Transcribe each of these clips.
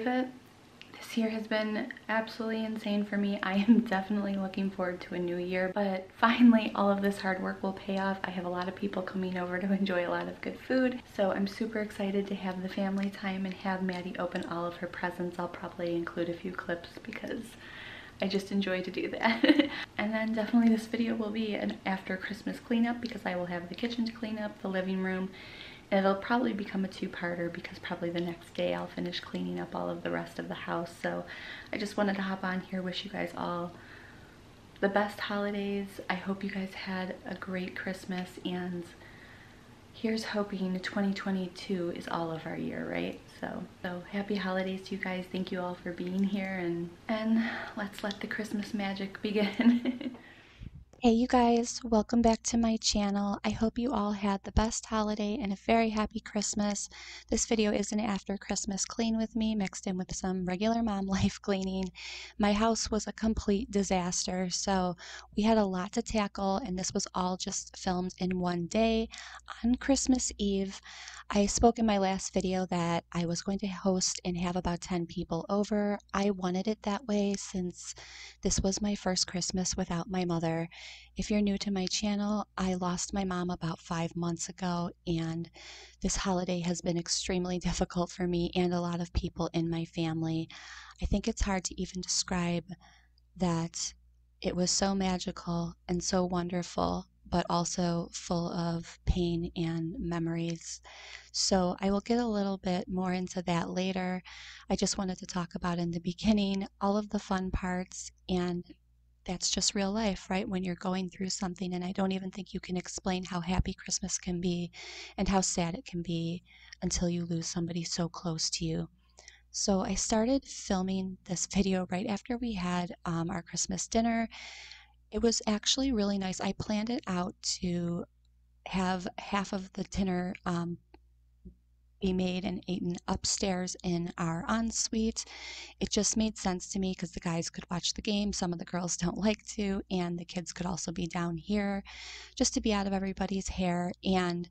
believe it? This year has been absolutely insane for me. I am definitely looking forward to a new year, but finally all of this hard work will pay off. I have a lot of people coming over to enjoy a lot of good food, so I'm super excited to have the family time and have Maddie open all of her presents. I'll probably include a few clips because I just enjoy to do that. And then definitely this video will be an after Christmas cleanup because I will have the kitchen to clean up, the living room, and it'll probably become a two-parter because probably the next day I'll finish cleaning up all of the rest of the house. So I just wanted to hop on here, wish you guys all the best holidays. I hope you guys had a great Christmas, and here's hoping 2022 is all of our year, right? So happy holidays to you guys. Thank you all for being here, and let's let the Christmas magic begin. Hey you guys, welcome back to my channel. I hope you all had the best holiday and a very happy Christmas. This video is an after Christmas clean with me mixed in with some regular mom life cleaning. My house was a complete disaster, so we had a lot to tackle, and this was all just filmed in one day on Christmas Eve. I spoke in my last video that I was going to host and have about 10 people over. I wanted it that way since this was my first Christmas without my mother. If you're new to my channel, I lost my mom about 5 months ago, and this holiday has been extremely difficult for me and a lot of people in my family. I think it's hard to even describe that it was so magical and so wonderful, but also full of pain and memories. So I will get a little bit more into that later. I just wanted to talk about in the beginning all of the fun parts, and that's just real life, right? When you're going through something, and I don't even think you can explain how happy Christmas can be and how sad it can be until you lose somebody so close to you. So I started filming this video right after we had our Christmas dinner. It was actually really nice. I planned it out to have half of the dinner be made and eaten upstairs in our ensuite. It just made sense to me because the guys could watch the game, some of the girls don't like to, and the kids could also be down here just to be out of everybody's hair. And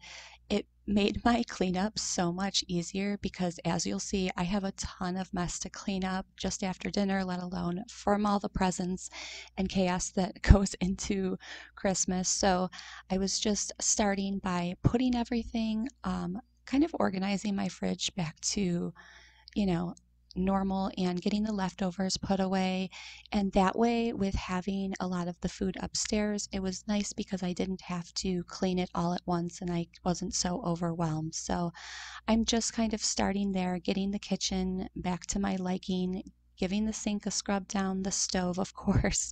it made my cleanup so much easier because, as you'll see, I have a ton of mess to clean up just after dinner, let alone from all the presents and chaos that goes into Christmas. So I was just starting by putting everything, kind of organizing my fridge back to, normal, and getting the leftovers put away. And that way, with having a lot of the food upstairs, it was nice because I didn't have to clean it all at once and I wasn't so overwhelmed. So I'm just kind of starting there, getting the kitchen back to my liking, giving the sink a scrub down, the stove, of course,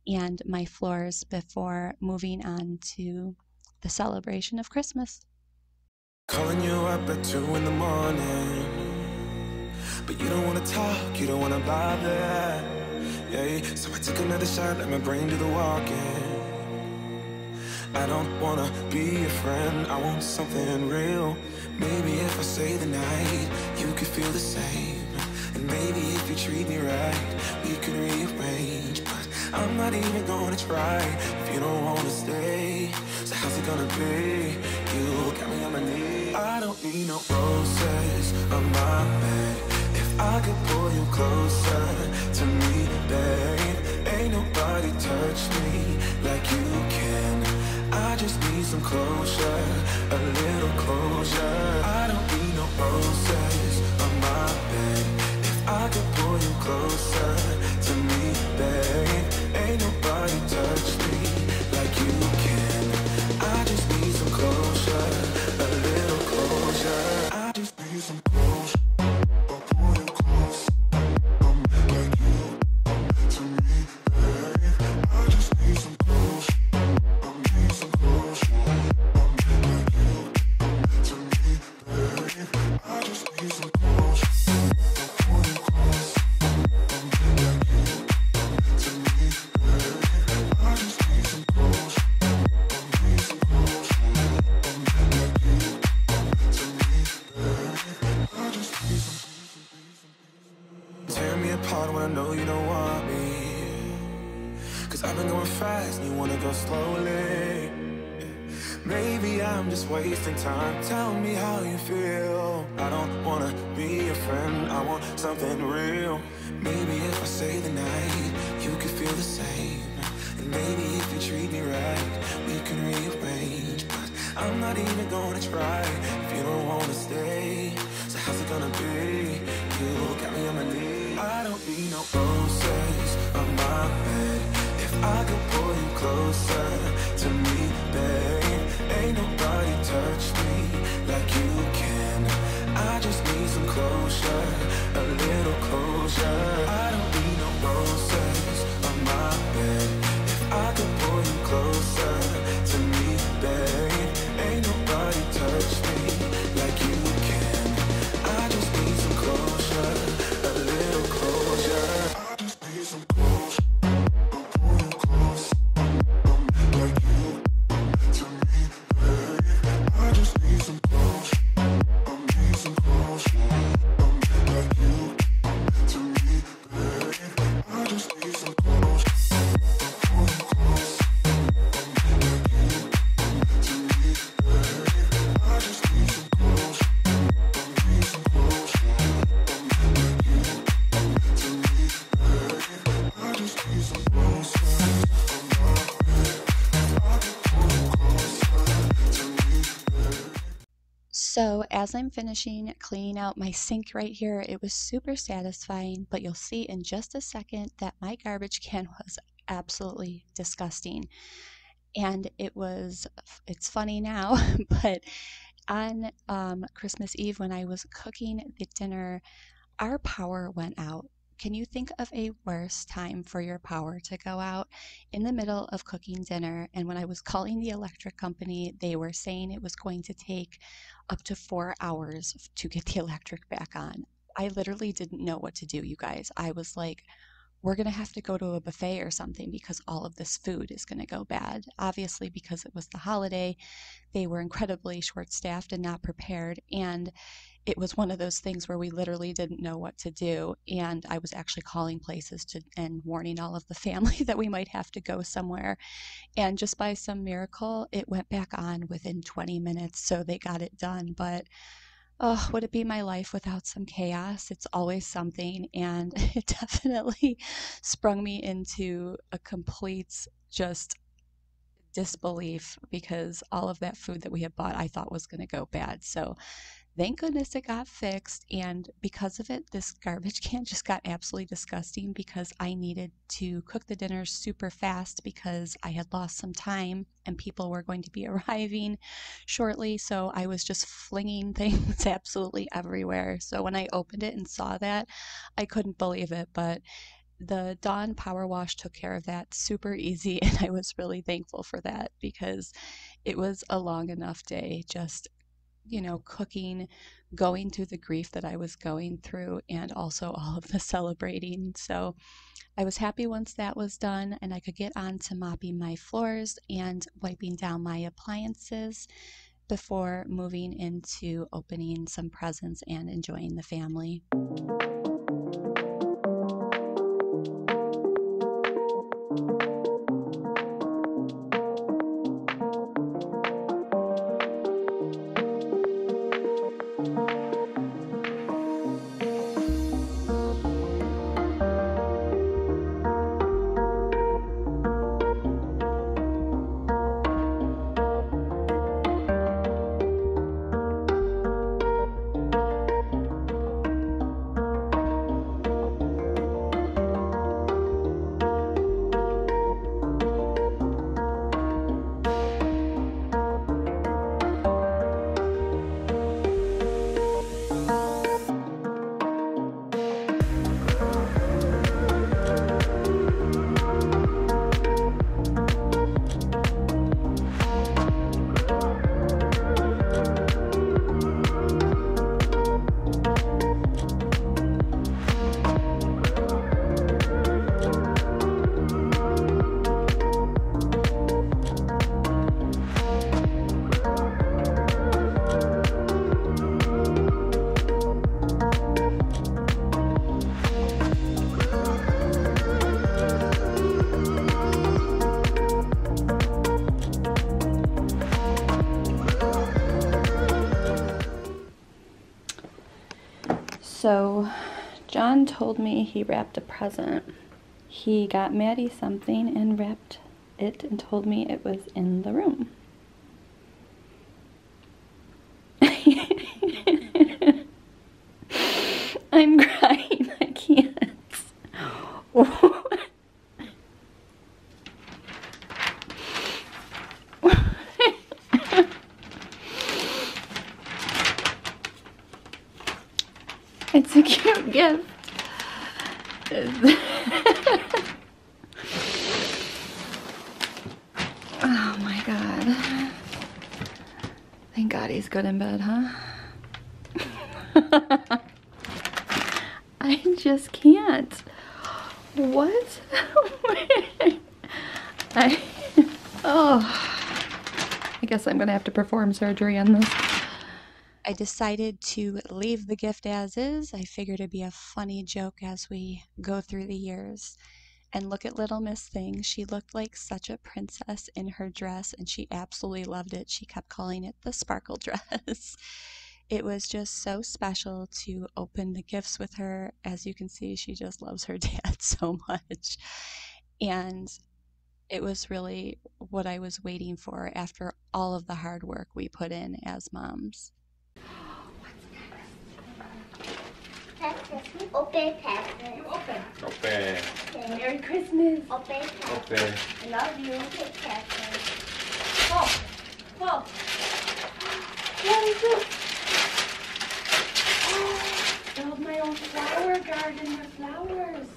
and my floors before moving on to the celebration of Christmas. Calling you up at 2 in the morning, but you don't wanna talk, you don't wanna bother. Yeah, so I take another shot, let my brain do the walking. I don't wanna be your friend, I want something real. Maybe if I say the night, you could feel the same. And maybe if you treat me right, we could rearrange. But I'm not even gonna try if you don't wanna stay. So how's it gonna be? You got me on my knees. I don't need no roses on my bed. If I could pull you closer to me, babe, ain't nobody touch me like you can. I just need some closure, a little closure. I don't need no roses on my bed. If I could pull you closer to me, babe, ain't nobody touch me like you can. I just need some closure, a little closure. I just need some closure. I'll pull you close, like you to me, babe. I just need some closure. I need some closure, like you to me, babe. I just need some closure. I'll pull you close, like you to me, babe. I just need some closure. I need some closure, like you to me, babe. I just need some. Tear me apart when I know you don't want me. Cause I've been going fast and you wanna go slowly. Maybe I'm just wasting time. Tell me how you feel. I don't wanna be your friend, I want something real. Maybe if I stay the night, you could feel the same. And maybe if you treat me right, we can rearrange. But I'm not even gonna try if you don't wanna stay. So how's it gonna be? You got me on my knees. I don't need no roses on my bed. If I could pull you closer to me, babe, ain't nobody touch me like you can. I just need some closure, a little closure. I don't need no roses on my bed. If I could pull you closer to me, babe, ain't nobody touch me like you can. I just need some closure, a little closure. I just need some closure. So as I'm finishing cleaning out my sink right here, it was super satisfying, but you'll see in just a second that my garbage can was absolutely disgusting. And it's funny now, but on Christmas Eve when I was cooking the dinner, our power went out. Can you think of a worse time for your power to go out in the middle of cooking dinner? And when I was calling the electric company, they were saying it was going to take up to 4 hours to get the electric back on. I literally didn't know what to do, you guys. I was like, we're going to have to go to a buffet or something because all of this food is going to go bad. Obviously, because it was the holiday, they were incredibly short-staffed and not prepared. And it was one of those things where we literally didn't know what to do. And I was actually calling places and warning all of the family that we might have to go somewhere. And just by some miracle, it went back on within 20 minutes. So they got it done. But oh, would it be my life without some chaos? It's always something. And it definitely sprung me into a complete just disbelief because all of that food that we had bought I thought was going to go bad. So thank goodness it got fixed, and because of it, this garbage can just got absolutely disgusting because I needed to cook the dinner super fast because I had lost some time and people were going to be arriving shortly, so I was just flinging things absolutely everywhere. So when I opened it and saw that, I couldn't believe it, but the Dawn Power Wash took care of that super easy, and I was really thankful for that because it was a long enough day just cooking, going through the grief that I was going through, and also all of the celebrating. So I was happy once that was done and I could get on to mopping my floors and wiping down my appliances before moving into opening some presents and enjoying the family. So, John told me he wrapped a present. He got Maddie something and wrapped it and told me it was in the room. I'm crying, I can't. It's a cute gift. Oh my God. Thank God he's good in bed, huh? I just can't. What? I guess I'm gonna have to perform surgery on this. I decided to leave the gift as is. I figured it'd be a funny joke as we go through the years. And look at little Miss Thing. She looked like such a princess in her dress, and she absolutely loved it. She kept calling it the sparkle dress. It was just so special to open the gifts with her. As you can see, she just loves her dad so much. And it was really what I was waiting for after all of the hard work we put in as moms. Open present. You open. Open. Merry Christmas. Open present. Open. I love you. Open present. Oh, oh. What is this? Oh, build my own flower garden with flowers.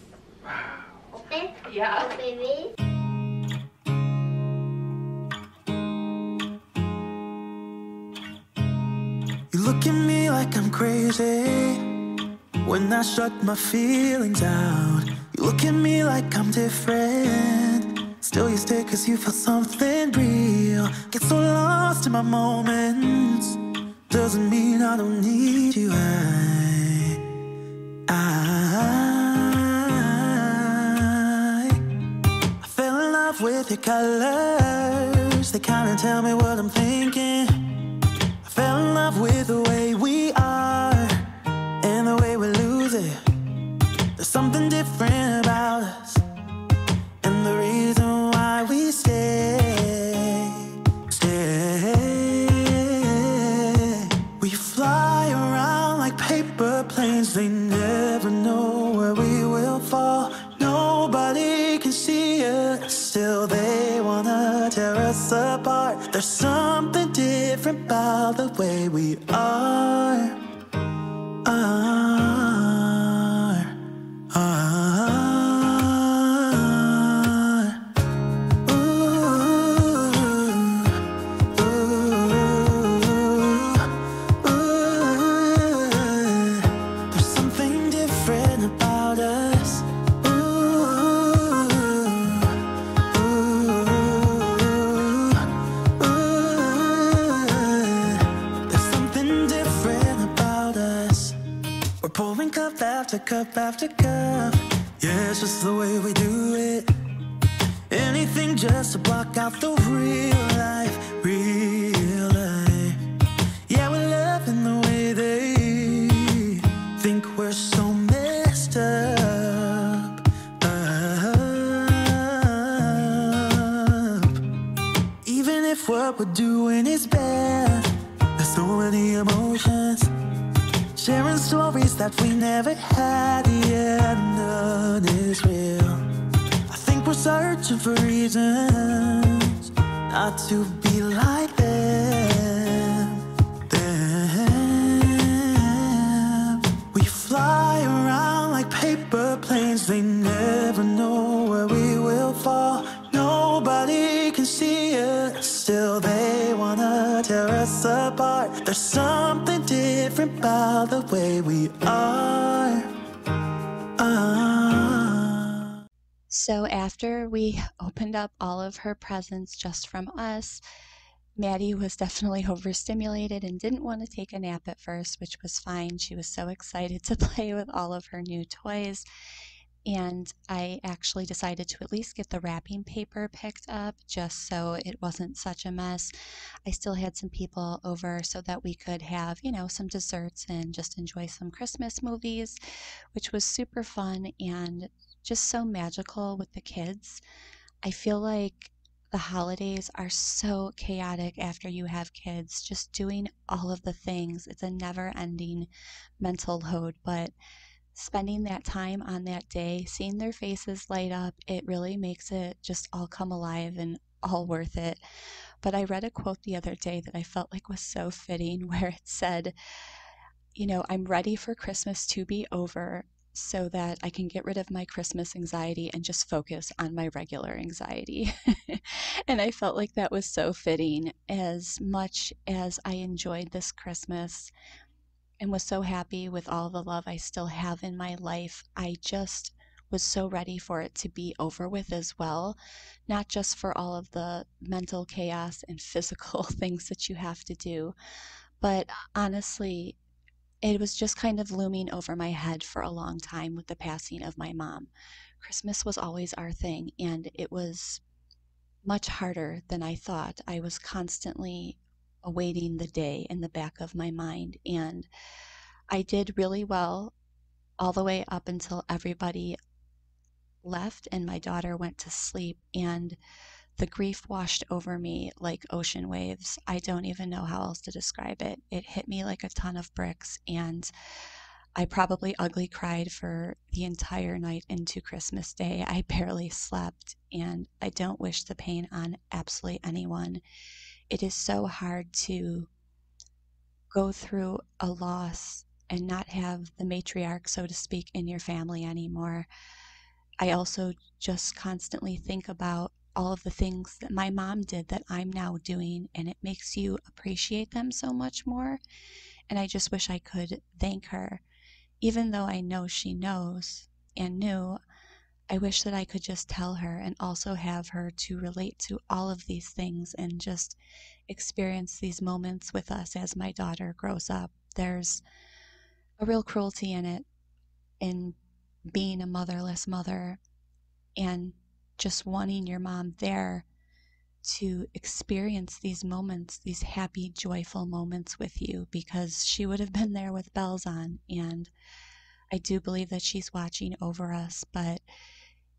Open. Yeah. Oh, baby. You look at me like I'm crazy when I shut my feelings out. You look at me like I'm different, still you stay cause you feel something real. Get so lost in my moments, doesn't mean I don't need you. I fell in love with your colors, they kinda tell me what I'm thinking. I fell in love with the way we are and the way we lose it. There's something different about us, and the reason why we stay. We fly around like paper planes, they never know where we will fall. Nobody can see us, still they wanna tear us apart. There's something different about the way we are. There's something different about us. There's something different about us. We're pouring cup after cup after cup. Yeah, it's just the way we do it. Anything just to block out the real life, real life. Yeah, we're loving the way they think we're so messed up. Even if what we're doing is bad, there's so many emotions, sharing stories that we never had. Yeah, none is real. I think we're searching for reasons not to be like them. We fly around like paper planes, they never know where we will fall. Nobody can see us, still they wanna tear us apart. There's something different about the way we are. So after we opened up all of her presents just from us, Maddie was definitely overstimulated and didn't want to take a nap at first, which was fine. She was so excited to play with all of her new toys. and I actually decided to at least get the wrapping paper picked up just so it wasn't such a mess. I still had some people over so that we could have, some desserts and just enjoy some Christmas movies, which was super fun and just so magical with the kids. I feel like the holidays are so chaotic after you have kids, just doing all of the things. It's a never ending mental load, but spending that time on that day, seeing their faces light up, it really makes it just all come alive and all worth it. But I read a quote the other day that I felt like was so fitting where it said, I'm ready for Christmas to be over so that I can get rid of my Christmas anxiety and just focus on my regular anxiety. And I felt like that was so fitting. As much as I enjoyed this Christmas and was so happy with all the love I still have in my life, I just was so ready for it to be over with as well, not just for all of the mental chaos and physical things that you have to do, but honestly, it was just kind of looming over my head for a long time with the passing of my mom. Christmas was always our thing, and it was much harder than I thought. I was constantly awaiting the day in the back of my mind, and I did really well all the way up until everybody left and my daughter went to sleep, and the grief washed over me like ocean waves. I don't even know how else to describe it. It hit me like a ton of bricks, and I probably ugly cried for the entire night into Christmas Day. I barely slept, and I don't wish the pain on absolutely anyone. It is so hard to go through a loss and not have the matriarch, so to speak, in your family anymore. I also just constantly think about all of the things that my mom did that I'm now doing, and it makes you appreciate them so much more. And I just wish I could thank her. Even though I know she knows and knew, I wish that I could just tell her and also have her to relate to all of these things and just experience these moments with us as my daughter grows up. There's a real cruelty in it, in being a motherless mother and just wanting your mom there to experience these moments, these happy, joyful moments with you, because she would have been there with bells on. And I do believe that she's watching over us, but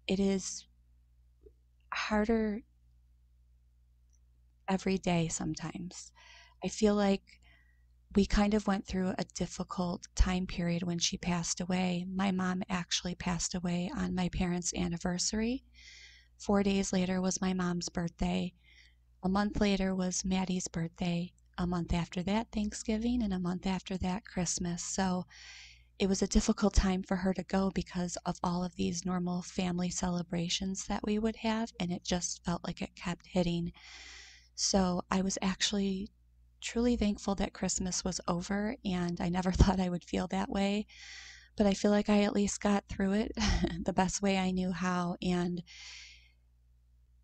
it is harder every day sometimes. I feel like we kind of went through a difficult time period when she passed away. My mom actually passed away on my parents' anniversary. 4 days later was my mom's birthday. A month later was Maddie's birthday. A month after that, Thanksgiving, and a month after that, Christmas. So it was a difficult time for her to go because of all of these normal family celebrations that we would have, and it just felt like it kept hitting. So I was actually truly thankful that Christmas was over, and I never thought I would feel that way. But I feel like I at least got through it the best way I knew how. And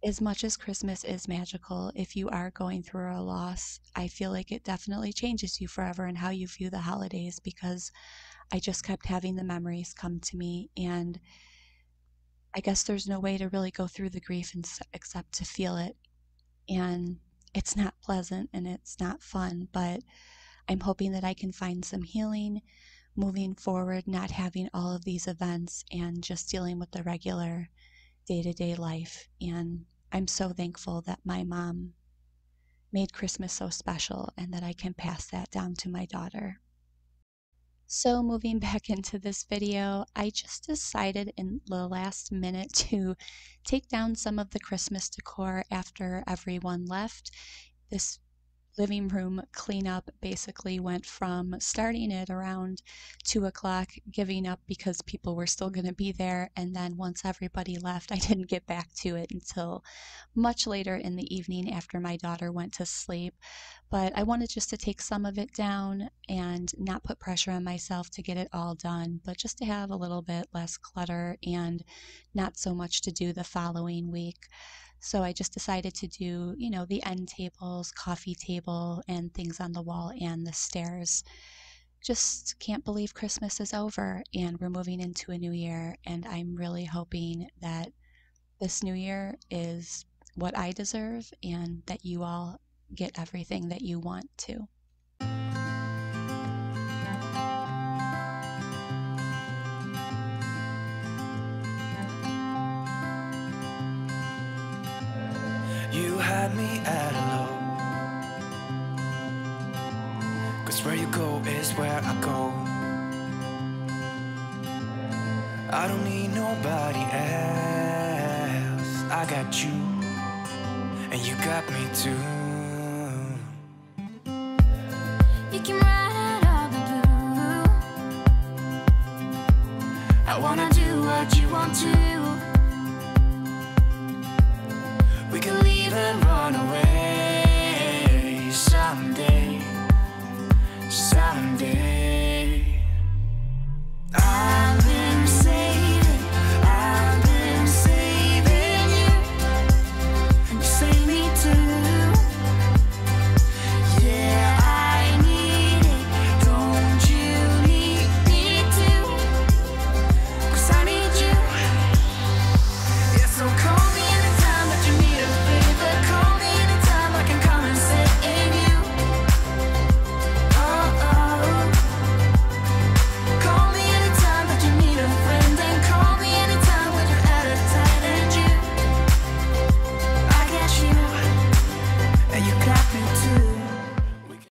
as much as Christmas is magical, if you are going through a loss, I feel like it definitely changes you forever and how you view the holidays, because I just kept having the memories come to me. And I guess there's no way to really go through the grief except to feel it. And it's not pleasant and it's not fun, but I'm hoping that I can find some healing moving forward, not having all of these events and just dealing with the regular day-to-day life. And I'm so thankful that my mom made Christmas so special and that I can pass that down to my daughter. So moving back into this video, I just decided in the last minute to take down some of the Christmas decor after everyone left. This living room cleanup basically went from starting at around 2 o'clock, giving up because people were still going to be there, and then once everybody left, I didn't get back to it until much later in the evening after my daughter went to sleep. But I wanted just to take some of it down and not put pressure on myself to get it all done, but just to have a little bit less clutter and not so much to do the following week. So I just decided to do, the end tables, coffee table, and things on the wall and the stairs. just can't believe Christmas is over and we're moving into a new year, and I'm really hoping that this new year is what I deserve and that you all get everything that you want to. You had me at a low, 'cause where you go is where I go. I don't need nobody else. I got you, and you got me too. You came right out of the blue. I wanna do what you want to.